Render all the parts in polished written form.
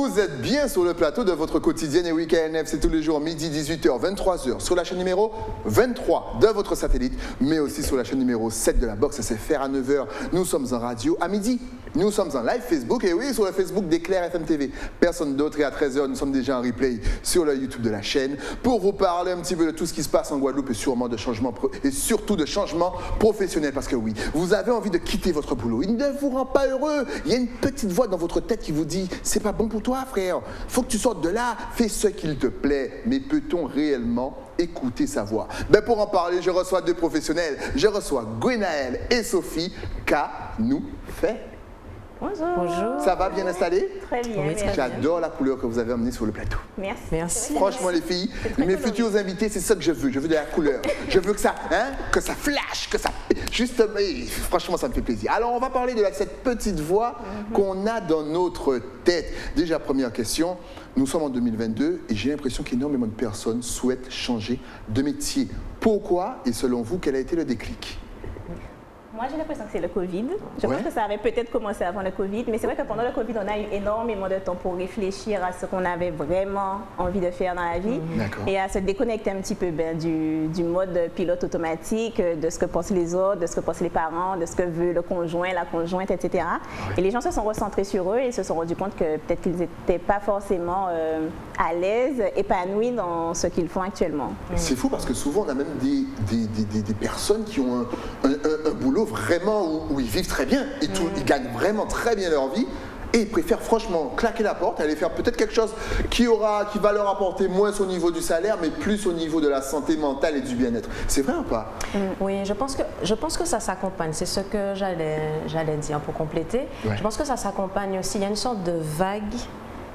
Vous êtes bien sur le plateau de votre quotidienne et week-end. C'est tous les jours, midi, 18h, 23h, sur la chaîne numéro 23 de votre satellite, mais aussi sur la chaîne numéro 7 de la box SFR à 9h. Nous sommes en radio à midi. Nous sommes en live Facebook, et oui, sur le Facebook d'Éclair FM TV. Personne d'autre, et à 13h, nous sommes déjà en replay sur le YouTube de la chaîne pour vous parler un petit peu de tout ce qui se passe en Guadeloupe et sûrement de changements et surtout de changements professionnels. Parce que oui, vous avez envie de quitter votre boulot. Il ne vous rend pas heureux. Il y a une petite voix dans votre tête qui vous dit « C'est pas bon pour toi, frère. Faut que tu sortes de là. Fais ce qu'il te plaît. » Mais peut-on réellement écouter sa voix? Ben pour en parler, je reçois deux professionnels. Je reçois Gwenaëlle et Sophie. Qu'a-nous fait? Bonjour. Bonjour. Ça va, bien installé? Très bien. Oui, très J'adore la couleur que vous avez emmenée sur le plateau. Merci. Merci. Franchement, les filles, mes futurs invités, c'est ça que je veux. Je veux de la couleur. Je veux que ça flash, que ça... Justement, franchement, ça me fait plaisir. Alors, on va parler de cette petite voix qu'on a dans notre tête. Déjà, première question. Nous sommes en 2022 et j'ai l'impression qu'énormément de personnes souhaitent changer de métier. Pourquoi? Et selon vous, quel a été le déclic? Moi, j'ai l'impression que c'est le Covid. Je pense que ça avait peut-être commencé avant le Covid, mais c'est vrai que pendant le Covid, on a eu énormément de temps pour réfléchir à ce qu'on avait vraiment envie de faire dans la vie et à se déconnecter un petit peu du mode pilote automatique, de ce que pensent les autres, de ce que pensent les parents, de ce que veut le conjoint, la conjointe, etc. Et les gens se sont recentrés sur eux et se sont rendus compte que peut-être qu'ils n'étaient pas forcément à l'aise, épanouis dans ce qu'ils font actuellement. C'est fou parce que souvent, on a même des personnes qui ont un boulot vraiment où ils vivent très bien et ils gagnent vraiment très bien leur vie et ils préfèrent franchement claquer la porte, aller faire peut-être quelque chose qui va leur apporter moins au niveau du salaire mais plus au niveau de la santé mentale et du bien-être. C'est vrai ou pas? Oui, je pense que ça s'accompagne. C'est ce que j'allais dire pour compléter. Ouais. Je pense que ça s'accompagne aussi. Il y a une sorte de vague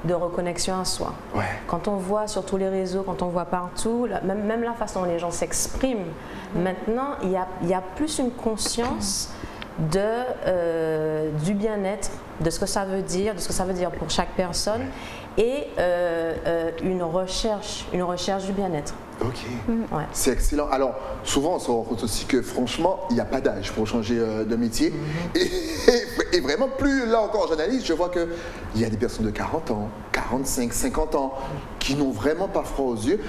de reconnexion à soi. Ouais. Quand on voit sur tous les réseaux, quand on voit partout, même la façon dont les gens s'expriment, maintenant, il y a plus une conscience du bien-être, de ce que ça veut dire, pour chaque personne, et une recherche du bien-être. Ok, c'est excellent. Alors, souvent, on se rend compte aussi que franchement, il n'y a pas d'âge pour changer de métier. Et vraiment, plus là encore j'analyse, je vois qu'il y a des personnes de 40 ans, 45, 50 ans qui n'ont vraiment pas froid aux yeux.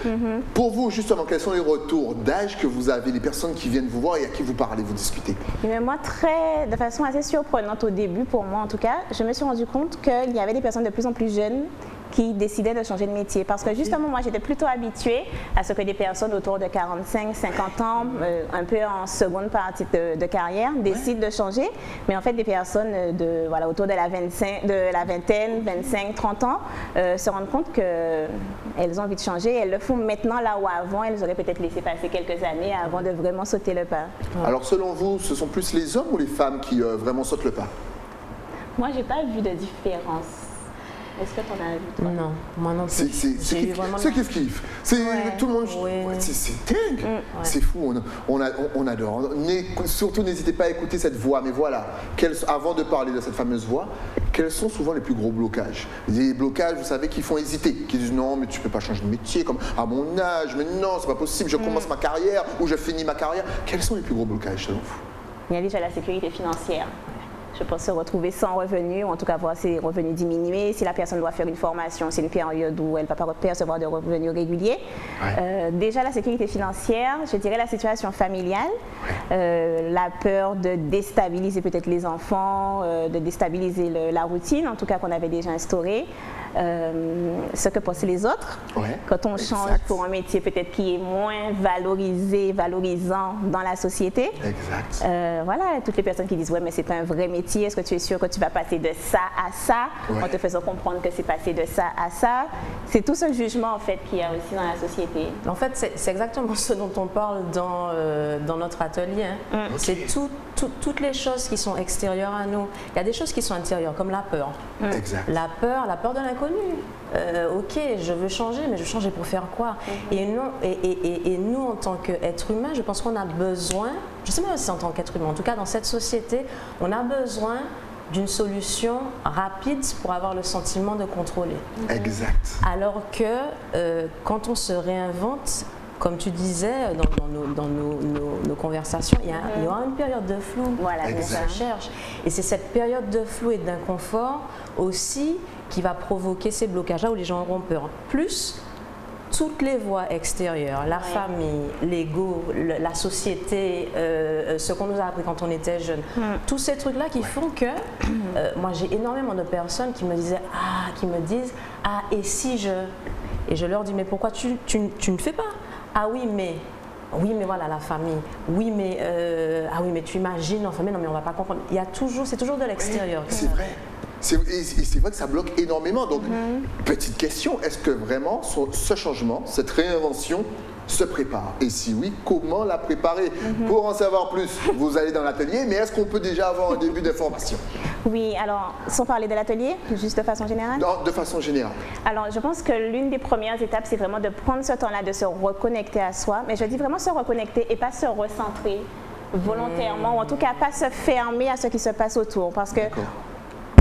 Pour vous, justement, quels sont les retours d'âge que vous avez, les personnes qui viennent vous voir et à qui vous parlez, vous discutez? Mais moi, de façon assez surprenante au début, pour moi en tout cas, je me suis rendu compte qu'il y avait des personnes de plus en plus jeunes qui décidaient de changer de métier. Parce que justement, moi, j'étais plutôt habituée à ce que des personnes autour de 45, 50 ans, un peu en seconde partie de carrière, décident de changer. Mais en fait, des personnes autour de la vingtaine, 25, 30 ans, se rendent compte qu'elles ont envie de changer. Elles le font maintenant là où avant, elles auraient peut-être laissé passer quelques années avant de vraiment sauter le pas. Alors, selon vous, ce sont plus les hommes ou les femmes qui vraiment sautent le pas? Moi, j'ai pas vu de différence. Est-ce que tu en as vu, toi? Non, moi non plus. C'est kiff-kiff. Tout le monde. C'est dingue. C'est fou. On adore. Surtout, n'hésitez pas à écouter cette voix. Mais voilà, avant de parler de cette fameuse voix, quels sont souvent les plus gros blocages? Les blocages, vous savez, qui font hésiter, qui disent non, mais tu peux pas changer de métier, comme à mon âge, mais non, c'est pas possible, je commence ma carrière ou je finis ma carrière. Quels sont les plus gros blocages selon vous? Il y a déjà la sécurité financière. Je pense se retrouver sans revenus, ou en tout cas voir ses revenus diminuer. Si la personne doit faire une formation, c'est une période où elle ne va pas percevoir de revenus réguliers. Déjà la sécurité financière, je dirais la situation familiale, la peur de déstabiliser peut-être les enfants, de déstabiliser la routine, en tout cas qu'on avait déjà instaurée. Ce que pensent les autres. Quand on change pour un métier peut-être qui est moins valorisant dans la société. Voilà, toutes les personnes qui disent ouais mais c'est pas un vrai métier, est-ce que tu es sûr que tu vas passer de ça à ça, en te faisant comprendre que c'est passé de ça à ça. C'est tout ce jugement en fait qu'il y a aussi dans la société. En fait, c'est exactement ce dont on parle dans notre atelier. C'est toutes les choses qui sont extérieures à nous. Il y a des choses qui sont intérieures, comme la peur. La peur de l'inconnu. Ok, je veux changer, mais je veux changer pour faire quoi? Et nous, en tant qu'êtres humains, je pense qu'on a besoin, je sais pas si en tant qu'être humain, en tout cas dans cette société, on a besoin d'une solution rapide pour avoir le sentiment de contrôler. Alors que quand on se réinvente, comme tu disais dans nos conversations, il y aura une période de flou, on se cherche. Et c'est cette période de flou et d'inconfort aussi qui va provoquer ces blocages-là où les gens auront peur. Plus toutes les voies extérieures, la famille, l'ego, la société, ce qu'on nous a appris quand on était jeune, tous ces trucs-là qui font que moi j'ai énormément de personnes qui me disent et si je... Et je leur dis mais pourquoi tu ne fais pas? Ah oui mais voilà la famille, oui mais tu imagines, enfin mais non mais on va pas comprendre. Il y a toujours, c'est toujours de l'extérieur. C'est vrai. C'est vrai que ça bloque énormément. Donc, petite question, est-ce que vraiment ce changement, cette réinvention se prépare? Et si oui, comment la préparer? Pour en savoir plus, vous allez dans l'atelier, mais est-ce qu'on peut déjà avoir un début d'information? Oui, alors, sans parler de l'atelier, juste de façon générale? Non, de façon générale. Alors, je pense que l'une des premières étapes, c'est vraiment de prendre ce temps-là, de se reconnecter à soi. Mais je dis vraiment se reconnecter et pas se recentrer volontairement, ou en tout cas pas se fermer à ce qui se passe autour. Parce que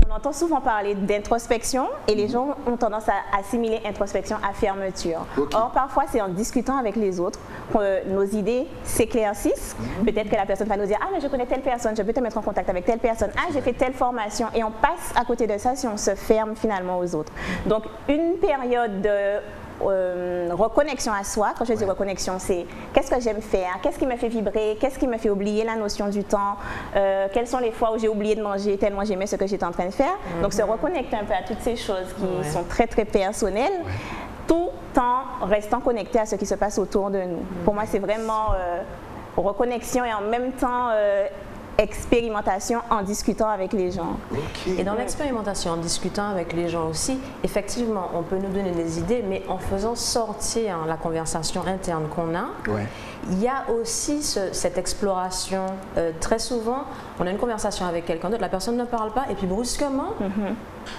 on entend souvent parler d'introspection et les gens ont tendance à assimiler introspection à fermeture. Or, parfois, c'est en discutant avec les autres que nos idées s'éclaircissent. Peut-être que la personne va nous dire « Ah, mais je connais telle personne, je peux te mettre en contact avec telle personne. Ah, j'ai fait telle formation. » Et on passe à côté de ça si on se ferme finalement aux autres. Donc, une période de reconnexion à soi. Quand je dis reconnexion, c'est qu'est-ce que j'aime faire, qu'est-ce qui me fait vibrer, qu'est-ce qui me fait oublier la notion du temps, quelles sont les fois où j'ai oublié de manger tellement j'aimais ce que j'étais en train de faire. Donc se reconnecter un peu à toutes ces choses qui sont très très personnelles, tout en restant connecté à ce qui se passe autour de nous. Pour moi, c'est vraiment reconnexion et en même temps expérimentation en discutant avec les gens. Et dans l'expérimentation, en discutant avec les gens aussi, effectivement, on peut nous donner des idées, mais en faisant sortir la conversation interne qu'on a, il y a aussi cette exploration. Très souvent, on a une conversation avec quelqu'un d'autre, la personne ne parle pas, et puis brusquement,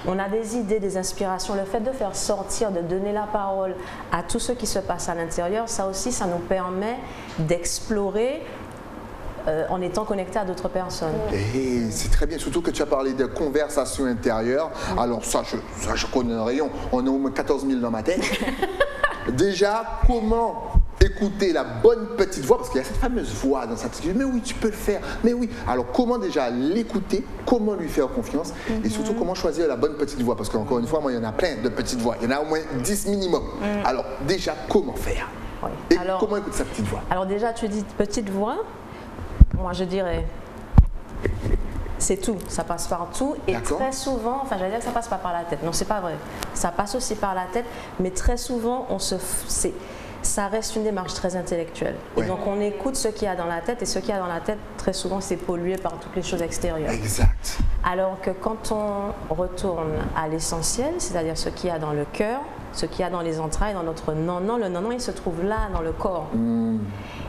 on a des idées, des inspirations. Le fait de faire sortir, de donner la parole à tout ce qui se passe à l'intérieur, ça aussi, ça nous permet d'explorer en étant connecté à d'autres personnes. Et c'est très bien, surtout que tu as parlé de conversation intérieure. Alors ça, je connais un rayon, on est au moins 14 000 dans ma tête. Déjà, comment écouter la bonne petite voix, parce qu'il y a cette fameuse voix dans sa tête, mais oui, tu peux le faire, mais oui. Alors comment déjà l'écouter, comment lui faire confiance, et surtout comment choisir la bonne petite voix, parce qu'encore une fois, moi, il y en a plein de petites voix, il y en a au moins 10 minimum. Alors déjà, comment faire? Et comment écouter sa petite voix? Alors déjà, tu dis petite voix. Moi, je dirais, c'est tout, ça passe par tout. Et très souvent, enfin, j'allais dire que ça passe pas par la tête. Non, c'est pas vrai. Ça passe aussi par la tête, mais très souvent, ça reste une démarche très intellectuelle. Et donc, on écoute ce qu'il y a dans la tête, et ce qu'il y a dans la tête, très souvent, c'est pollué par toutes les choses extérieures. Exact. Alors que quand on retourne à l'essentiel, c'est-à-dire ce qu'il y a dans le cœur, ce qu'il y a dans les entrailles, dans notre non-non, le non-non, il se trouve là, dans le corps.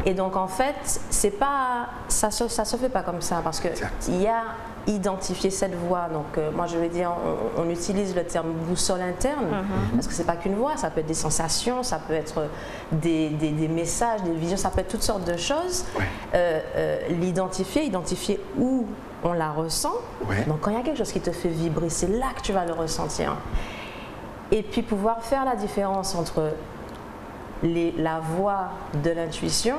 Et donc, en fait, ça se fait pas comme ça, parce qu'il y a identifier cette voix. Donc, moi, je vais dire, on utilise le terme boussole interne, parce que c'est pas qu'une voix, ça peut être des sensations, ça peut être des messages, des visions, ça peut être toutes sortes de choses. Identifier où on la ressent. Donc, quand il y a quelque chose qui te fait vibrer, c'est là que tu vas le ressentir. Et puis, pouvoir faire la différence entre la voix de l'intuition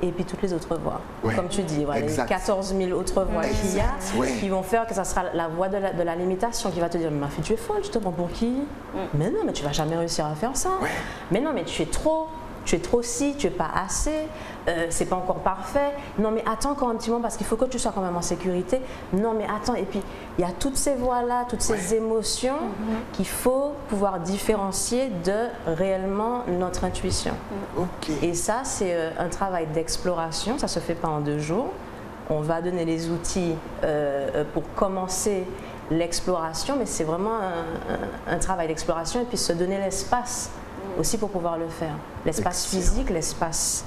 et puis toutes les autres voix. Comme tu dis, les 14 000 autres voix qu'il y a, qui vont faire que ça sera la voix de la limitation qui va te dire « Mais ma fille, tu es folle, je te prends pour qui? Mais non, mais tu vas jamais réussir à faire ça. Mais non, mais tu es trop ci, tu es pas assez, c'est pas encore parfait. Non, mais attends encore un petit moment parce qu'il faut que tu sois quand même en sécurité. Non, mais attends. » Et puis, il y a toutes ces voix-là, toutes ces émotions qu'il faut pouvoir différencier de réellement notre intuition. Et ça, c'est un travail d'exploration. Ça se fait pas en 2 jours. On va donner les outils pour commencer l'exploration, mais c'est vraiment un travail d'exploration et puis se donner l'espace aussi pour pouvoir le faire. L'espace physique, l'espace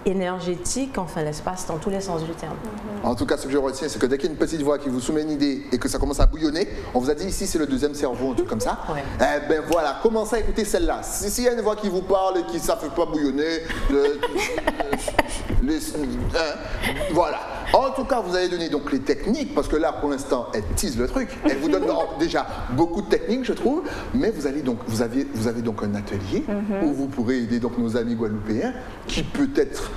énergétique, enfin l'espace dans tous les sens du terme. En tout cas, ce que je retiens, c'est que dès qu'il y a une petite voix qui vous soumet une idée et que ça commence à bouillonner, on vous a dit ici c'est le 2e cerveau, un truc comme ça. Eh ben voilà, commencez à écouter celle-là. S'il y a une voix qui vous parle et qui ne fait pas bouillonner, voilà. En tout cas, vous allez donner donc les techniques, parce que là, pour l'instant, elle tease le truc. Elle vous donne déjà beaucoup de techniques, je trouve. Mais vous avez donc un atelier où vous pourrez aider donc nos amis guadeloupéens qui peut-être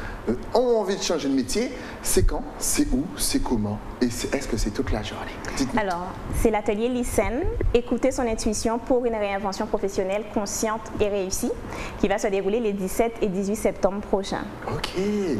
ont envie de changer de métier, c'est quand, c'est où, c'est comment et est-ce que c'est toute la journée? Alors, c'est l'atelier Listen, écouter son intuition pour une réinvention professionnelle consciente et réussie, qui va se dérouler les 17 et 18 septembre prochains. Ok.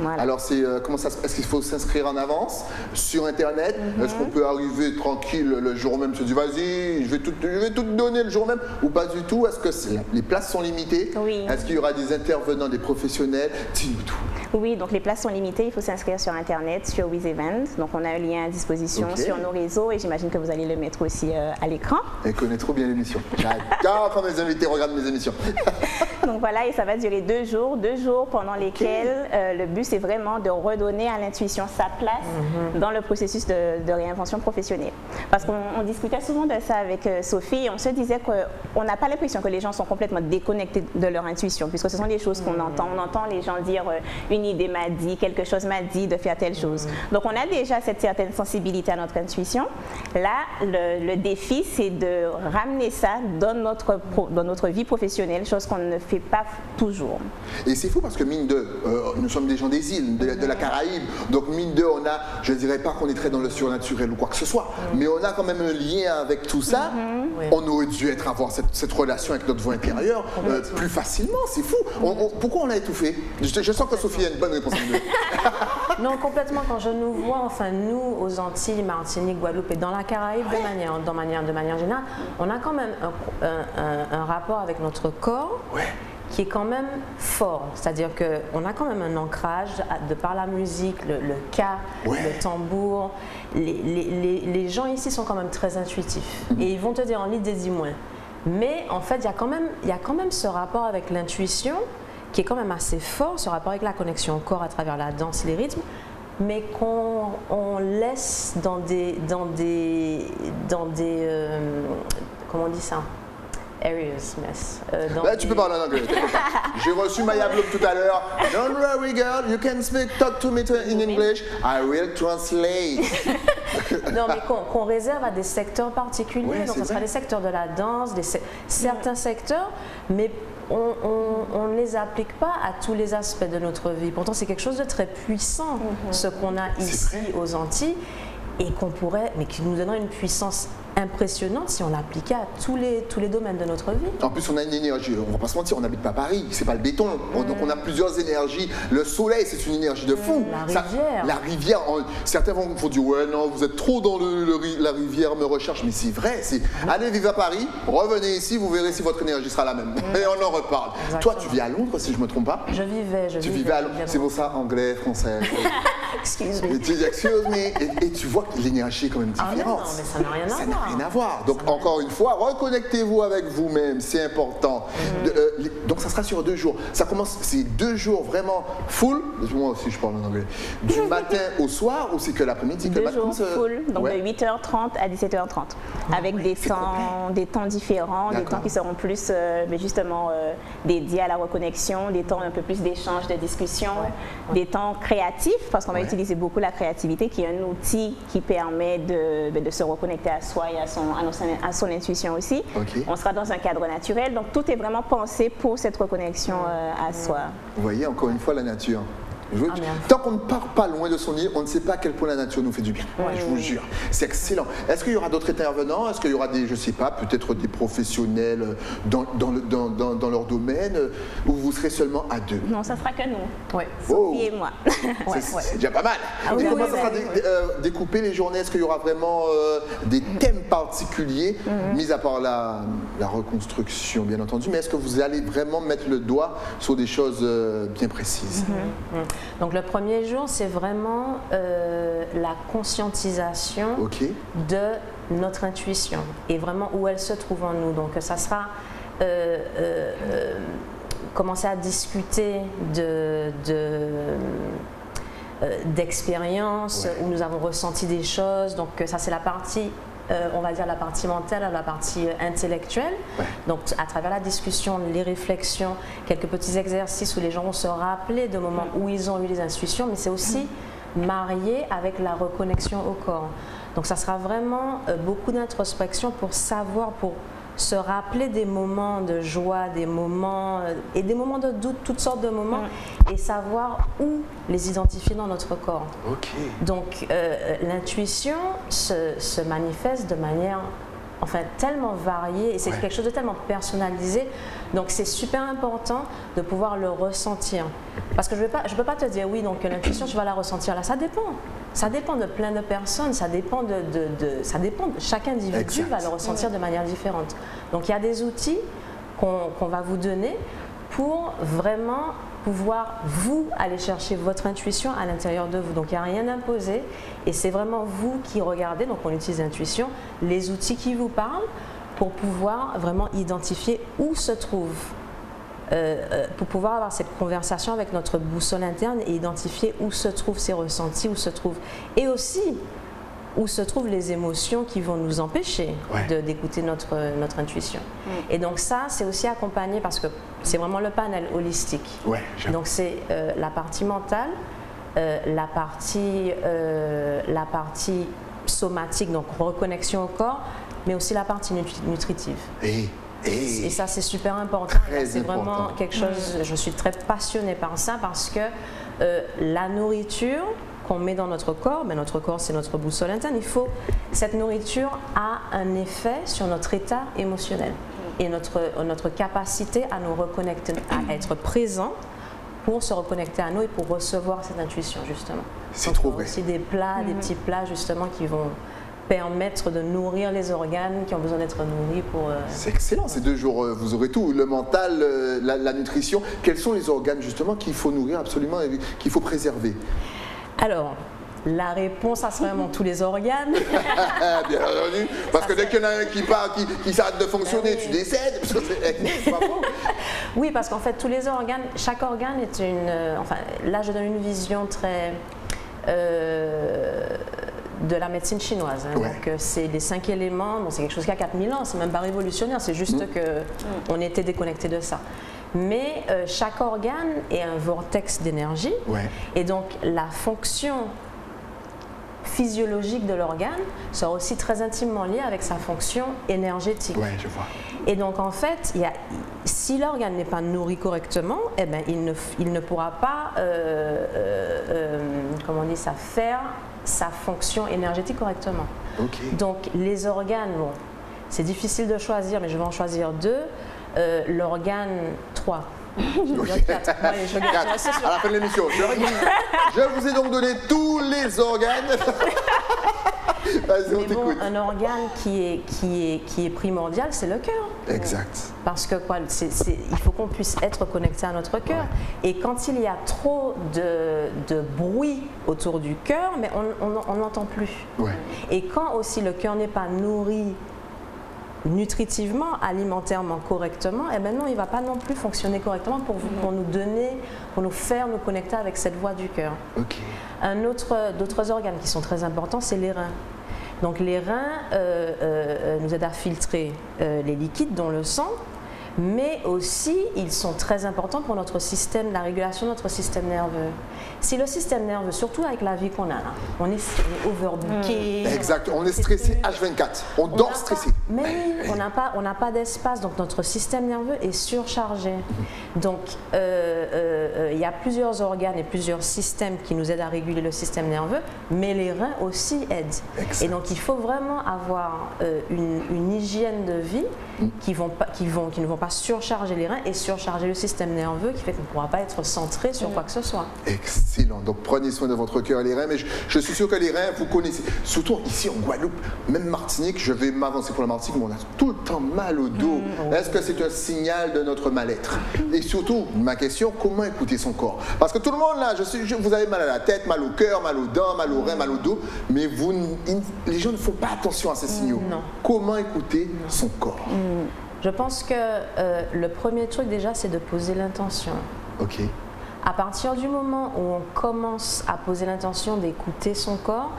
Voilà. Alors, comment ça se passe? Est-ce qu'il faut s'inscrire en avance sur Internet? Est-ce qu'on peut arriver tranquille le jour même, se dire vas-y, je vais tout te donner le jour même? Ou pas du tout? Est-ce que les places sont limitées? Oui. Est-ce qu'il y aura des intervenants, des professionnels? Dis-nous tout. Oui, donc les places sont limitées, il faut s'inscrire sur Internet, sur WizEvent. Donc on a un lien à disposition sur nos réseaux et j'imagine que vous allez le mettre aussi à l'écran. Elle connaît trop bien l'émission. J'adore quand mes invités regardent mes émissions. Donc voilà, et ça va durer 2 jours pendant lesquels le but c'est vraiment de redonner à l'intuition sa place dans le processus de réinvention professionnelle. Parce qu'on discutait souvent de ça avec Sophie et on se disait qu'on n'a pas l'impression que les gens sont complètement déconnectés de leur intuition, puisque ce sont des choses qu'on entend. On entend les gens dire une idée m'a dit, quelque chose m'a dit de faire telle chose. Donc on a déjà cette certaine sensibilité à notre intuition. Là, le défi c'est de ramener ça dans notre vie professionnelle, chose qu'on ne fait pas toujours. Et c'est fou parce que mine de, nous sommes des gens des îles, de la Caraïbe, donc mine de, on a, je ne dirais pas qu'on est très dans le surnaturel ou quoi que ce soit, mais on a quand même un lien avec tout ça. On aurait dû avoir cette relation avec notre voix intérieure plus facilement, c'est fou. Pourquoi on l'a étouffé? Je sens que Sophie a une bonne réponse. Non, complètement. Quand je nous vois, enfin nous, aux Antilles, Martinique, Guadeloupe et dans la Caraïbe, de manière générale, on a quand même un rapport avec notre corps qui est quand même fort. C'est-à-dire qu'on a quand même un ancrage de par la musique, le cas, le tambour. Les gens ici sont quand même très intuitifs. Et ils vont te dire en lit des 10 moins. Mais en fait, il y a quand même ce rapport avec l'intuition qui est quand même assez fort, ce rapport avec la connexion au corps à travers la danse, les rythmes, mais qu'on laisse dans des comment on dit ça? Areas, Là, tu peux parler en anglais. J'ai reçu Maya Bloom tout à l'heure. Don't worry, girl, you can talk to me in English. I will translate. Non, mais qu'on réserve à des secteurs particuliers. Donc, ce sera les secteurs de la danse, certains secteurs, mais on ne les applique pas à tous les aspects de notre vie. Pourtant, c'est quelque chose de très puissant, ce qu'on a ici aux Antilles, et mais qui nous donnerait une puissance impressionnante si on l'appliquait à tous les domaines de notre vie. En plus, on a une énergie, on va pas se mentir, on n'habite pas Paris, c'est pas le béton, donc on a plusieurs énergies. Le soleil, c'est une énergie de fou. La rivière, certains vont dire ouais non, vous êtes trop dans la rivière me recherche, mais c'est vrai. Allez vivre à Paris, revenez ici, vous verrez si votre énergie sera la même. Et on en reparle. Exactement. Toi, tu vis à Londres, si je me trompe pas. Je vivais à Londres. C'est pour ça anglais, français. Excuse me. Excuse me. Et tu vois que l'énergie est quand même différente. Non, mais ça n'a rien à voir. Rien à voir. Donc encore une fois, reconnectez-vous avec vous-même, c'est important. Donc ça sera sur 2 jours. Ça commence, c'est 2 jours vraiment full. Moi aussi je parle en anglais. Du matin au soir ou c'est que l'après-midi? 2 jours full, donc de 8h30 à 17h30, avec des temps différents, des temps qui seront plus justement dédiés à la reconnexion, des temps un peu plus d'échange, de discussion, des temps créatifs, parce qu'on va utiliser beaucoup la créativité, qui est un outil qui permet de se reconnecter à soi et à son intuition aussi. On sera dans un cadre naturel, donc tout est vraiment pensé pour cette reconnexion à soi. Vous voyez, encore une fois, la nature. Tant qu'on ne part pas loin de son île, on ne sait pas à quel point la nature nous fait du bien. Je vous jure, c'est excellent. Est-ce qu'il y aura d'autres intervenants? Est-ce qu'il y aura je ne sais pas, peut-être des professionnels dans leur domaine, ou vous serez seulement à 2? Non, ça sera que nous. Sophie et moi. C'est déjà pas mal. Et comment ça sera découpé les journées? Est-ce qu'il y aura vraiment des thèmes particuliers, mis à part la reconstruction, bien entendu, mais est-ce que vous allez vraiment mettre le doigt sur des choses bien précises? Donc le premier jour, c'est vraiment la conscientisation de notre intuition et vraiment où elle se trouve en nous. Donc ça sera commencer à discuter d'expériences où nous avons ressenti des choses. Donc ça c'est la partie on va dire la partie mentale, la partie intellectuelle. Donc à travers la discussion, les réflexions, quelques petits exercices où les gens vont se rappeler de moments où ils ont eu les intuitions, mais c'est aussi marié avec la reconnexion au corps. Donc ça sera vraiment beaucoup d'introspection pour savoir, pour se rappeler des moments de joie, des moments et des moments de doute, toutes sortes de moments, et savoir où les identifier dans notre corps. Donc l'intuition se manifeste de manière tellement variée, et c'est quelque chose de tellement personnalisé. Donc c'est super important de pouvoir le ressentir. Parce que je peux pas te dire oui, donc l'intuition, tu vas la ressentir là. Ça dépend. Ça dépend de plein de personnes, ça dépend ça dépend de chaque individu va le ressentir de manière différente. Donc il y a des outils qu'on va vous donner pour vraiment pouvoir vous aller chercher votre intuition à l'intérieur de vous. Donc il n'y a rien d'imposé, et c'est vraiment vous qui regardez, donc on utilise l'intuition, les outils qui vous parlent pour pouvoir vraiment identifier où se trouve, pour pouvoir avoir cette conversation avec notre boussole interne et identifier où se trouvent ces ressentis, où se trouvent, et aussi où se trouvent les émotions qui vont nous empêcher d'écouter notre intuition. Et donc ça, c'est aussi accompagné, parce que c'est vraiment le panel holistique. Donc c'est la partie mentale, la partie somatique, donc reconnexion au corps, mais aussi la partie nutritive. Et ça, c'est super important. C'est vraiment quelque chose, je suis très passionnée par ça, parce que la nourriture qu'on met dans notre corps, mais notre corps, c'est notre boussole interne, cette nourriture a un effet sur notre état émotionnel et notre capacité à nous reconnecter, à être présent pour se reconnecter à nous et pour recevoir cette intuition, justement. C'est trop vrai. C'est des plats, des petits plats, justement, qui vont permettre de nourrir les organes qui ont besoin d'être nourris pour... C'est excellent, ces 2 jours, vous aurez tout, le mental, la nutrition. Quels sont les organes, justement, qu'il faut nourrir absolument et qu'il faut préserver? Alors, la réponse, ça serait vraiment tous les organes. Bien entendu, parce que dès qu'il y en a un qui part, qui s'arrête de fonctionner, tu décèdes. Oui, parce qu'en fait, tous les organes, chaque organe est une... là, je donne une vision très... de la médecine chinoise. Donc, c'est les 5 éléments, bon, c'est quelque chose qui a 4000 ans, c'est même pas révolutionnaire, c'est juste qu'on était déconnecté de ça. Mais chaque organe est un vortex d'énergie, et donc la fonction physiologique de l'organe sera aussi très intimement liée avec sa fonction énergétique. Je vois. Et donc en fait, si l'organe n'est pas nourri correctement, eh ben, il ne pourra pas comment on dit ça, faire sa fonction énergétique correctement. Donc les organes, bon, c'est difficile de choisir, mais je vais en choisir 2. L'organe 3. 4. À la fin de l'émission. Je vous ai donc donné tous les organes. Vas-y, on t'écoute. Un organe qui est primordial, c'est le cœur. Exact. Parce que il faut qu'on puisse être connecté à notre cœur. Et quand il y a trop de bruit autour du cœur, mais on n'entend plus. Et quand aussi le cœur n'est pas nourri nutritivement, alimentairement correctement, eh ben non, il ne va pas non plus fonctionner correctement pour nous donner, pour nous faire nous connecter avec cette voix du cœur. D'autres organes qui sont très importants, c'est les reins. Donc les reins nous aident à filtrer les liquides, dont le sang, mais aussi ils sont très importants pour notre système, la régulation de notre système nerveux. Si le système nerveux, surtout avec la vie qu'on a là, on est overbooké. Exact, on est stressé H24, on dort stressé. Mais on n'a pas d'espace, donc notre système nerveux est surchargé. Donc il y a plusieurs organes et plusieurs systèmes qui nous aident à réguler le système nerveux, mais les reins aussi aident. Exact. Et donc il faut vraiment avoir une hygiène de vie qui ne vont pas surcharger les reins et surcharger le système nerveux, qui fait qu'on ne pourra pas être centré sur quoi que ce soit. Excellent. Donc prenez soin de votre cœur et les reins, mais je suis sûr que les reins, vous connaissez. Surtout ici en Guadeloupe, même Martinique, je vais m'avancer pour la Martinique, mais on a tout le temps mal au dos. Est-ce que c'est un signal de notre mal-être? Et surtout, ma question, comment écouter son corps? Parce que tout le monde là, vous avez mal à la tête, mal au cœur, mal aux dents, mal aux reins, mal au dos, mais les gens ne font pas attention à ces signaux. Comment écouter son corps? Je pense que le premier truc déjà, c'est de poser l'intention. À partir du moment où on commence à poser l'intention d'écouter son corps,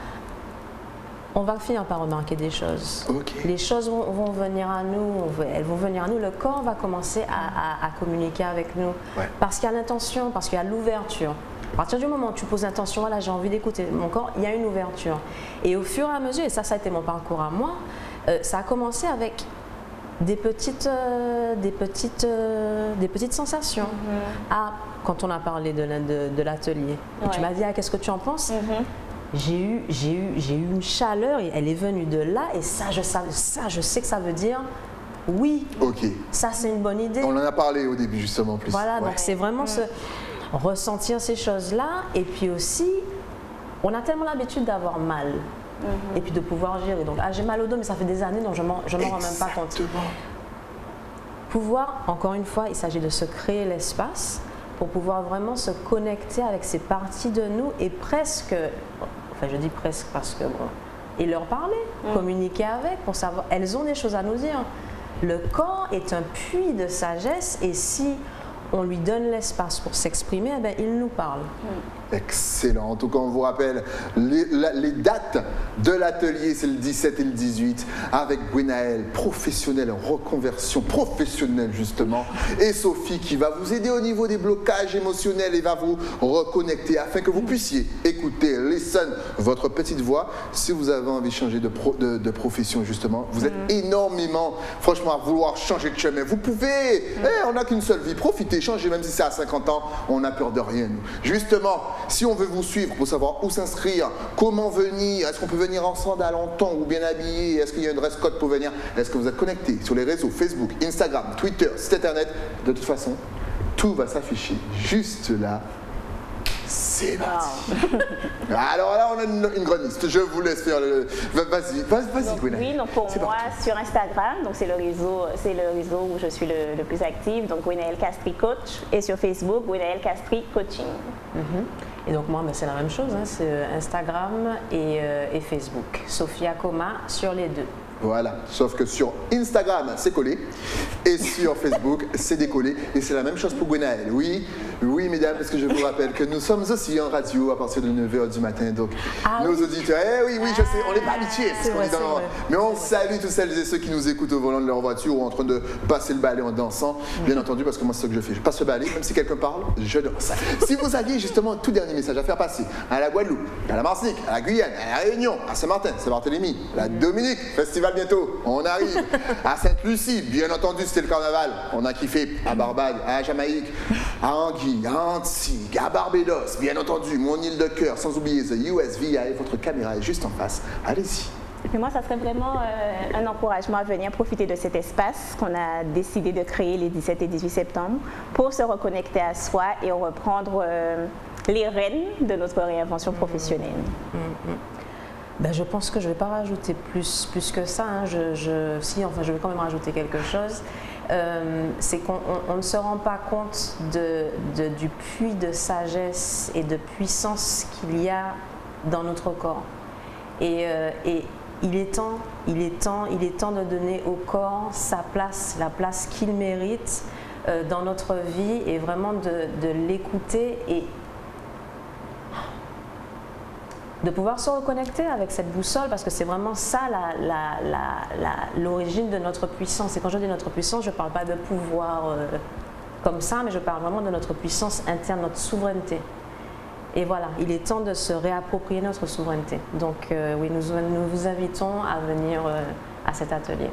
on va finir par remarquer des choses. Les choses vont venir à nous, elles vont venir à nous, le corps va commencer à communiquer avec nous. Parce qu'il y a l'intention, parce qu'il y a l'ouverture. À partir du moment où tu poses l'intention, voilà, j'ai envie d'écouter mon corps, il y a une ouverture. Et au fur et à mesure, et ça a été mon parcours à moi, ça a commencé avec des petites sensations. Ah, quand on a parlé de l'atelier, tu m'as dit, ah, qu'est-ce que tu en penses? J'ai eu une chaleur et elle est venue de là et ça, je sais que ça veut dire oui. Ok. Ça, c'est une bonne idée. On en a parlé au début justement en plus. Voilà, donc c'est vraiment ressentir ces choses-là et puis aussi, on a tellement l'habitude d'avoir mal. Et puis de pouvoir gérer. Donc, j'ai mal au dos, mais ça fait des années, donc je m'en rends même pas compte. Pouvoir, encore une fois, il s'agit de se créer l'espace pour pouvoir vraiment se connecter avec ces parties de nous et presque, enfin je dis presque parce que bon, et leur parler, communiquer avec pour savoir, elles ont des choses à nous dire. Le corps est un puits de sagesse et si on lui donne l'espace pour s'exprimer, eh bien, il nous parle. Excellent. En tout cas, on vous rappelle les dates de l'atelier, c'est le 17 et le 18, avec Gwenaëlle, professionnelle en reconversion professionnelle justement, et Sophie qui va vous aider au niveau des blocages émotionnels et va vous reconnecter afin que vous puissiez écouter, listen, votre petite voix. Si vous avez envie de changer de profession justement, vous êtes énormément, franchement, à vouloir changer de chemin. Vous pouvez, on n'a qu'une seule vie, profitez, changez, même si c'est à 50 ans, on n'a peur de rien. Justement, si on veut vous suivre pour savoir où s'inscrire, comment venir, est-ce qu'on peut venir en sandales, en tongs ou bien habillé, est-ce qu'il y a une dress code pour venir, est-ce que vous êtes connecté sur les réseaux Facebook, Instagram, Twitter, site internet, de toute façon, tout va s'afficher juste là. C'est parti. Alors là, on a une grande liste. Je vous laisse faire le... Vas-y, Gwenaëlle. Oui, donc pour moi, sur Instagram, donc c'est le réseau où je suis le plus active, donc Gwenaëlle Castri Coach, et sur Facebook, Gwenaëlle Castri Coaching. Et donc moi, c'est la même chose, hein, c'est Instagram et Facebook. Sophia Coma sur les deux. Voilà, sauf que sur Instagram, c'est collé, et sur Facebook, c'est décollé, et c'est la même chose pour Gwenaëlle. Oui, mesdames, parce que je vous rappelle que nous sommes aussi en radio à partir de 9h du matin, donc nos auditeurs, oui, je sais, on n'est pas habitués, mais on salue tous celles et ceux qui nous écoutent au volant de leur voiture ou en train de passer le balai en dansant, bien entendu, parce que moi, c'est ce que je fais, je passe le balai, même si quelqu'un parle, je danse. Si vous aviez justement un tout dernier message à faire passer à la Guadeloupe, à la Martinique, à la Guyane, à la Réunion, à Saint-Martin, Saint-Barthélemy, à la Dominique, festival bientôt, on arrive à Sainte-Lucie, bien entendu c'était le carnaval, on a kiffé à Barbade, à Jamaïque, à Anguille, à Antigua, à Barbados, bien entendu, mon île de cœur, sans oublier The US VI, votre caméra est juste en face, allez-y. Et puis moi, ça serait vraiment un encouragement à venir profiter de cet espace qu'on a décidé de créer les 17 et 18 septembre pour se reconnecter à soi et reprendre les rênes de notre réinvention professionnelle. Je pense que je ne vais pas rajouter plus que ça. Hein. Je vais quand même rajouter quelque chose. C'est qu'on ne se rend pas compte du puits de sagesse et de puissance qu'il y a dans notre corps. Et il est temps de donner au corps sa place, la place qu'il mérite dans notre vie et vraiment de l'écouter et de pouvoir se reconnecter avec cette boussole parce que c'est vraiment ça l'origine de notre puissance. Et quand je dis notre puissance, je ne parle pas de pouvoir comme ça, mais je parle vraiment de notre puissance interne, notre souveraineté. Et voilà, il est temps de se réapproprier notre souveraineté. Donc oui, nous vous invitons à venir à cet atelier.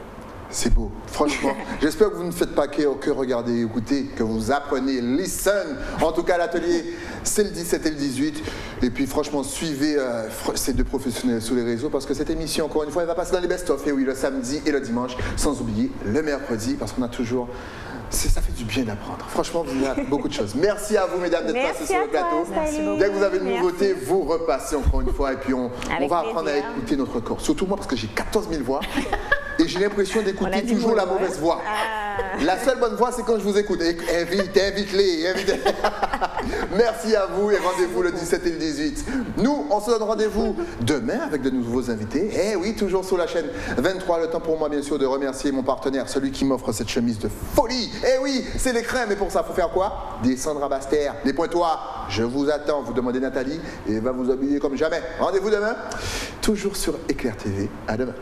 C'est beau, franchement. J'espère que vous ne faites pas que regarder, écouter, que vous apprenez, listen. En tout cas, l'atelier, c'est le 17 et le 18. Et puis, franchement, suivez ces deux professionnels sur les réseaux parce que cette émission, encore une fois, elle va passer dans les best-of. Et oui, le samedi et le dimanche, sans oublier le mercredi parce qu'on a toujours... Ça fait du bien d'apprendre. Franchement, vous avez beaucoup de choses. Merci à vous, mesdames, d'être passées sur le plateau. Dès que vous avez une nouveauté, vous repassez encore une fois et puis on va apprendre à écouter notre corps. Surtout moi, parce que j'ai 14 000 voix et j'ai l'impression d'écouter toujours la mauvaise voix. La seule bonne voix, c'est quand je vous écoute. Invite-les. Merci à vous et rendez-vous le 17 et le 18. Nous, on se donne rendez-vous demain avec de nouveaux invités. Eh oui, toujours sur la chaîne 23. Le temps pour moi, bien sûr, de remercier mon partenaire, celui qui m'offre cette chemise de folie. Eh oui, c'est les crèmes. Et pour ça, il faut faire quoi? Descendre à Basse-Terre, les Pointois. Je vous attends. Vous demandez Nathalie et elle va vous habiller comme jamais. Rendez-vous demain, toujours sur Éclair TV. À demain.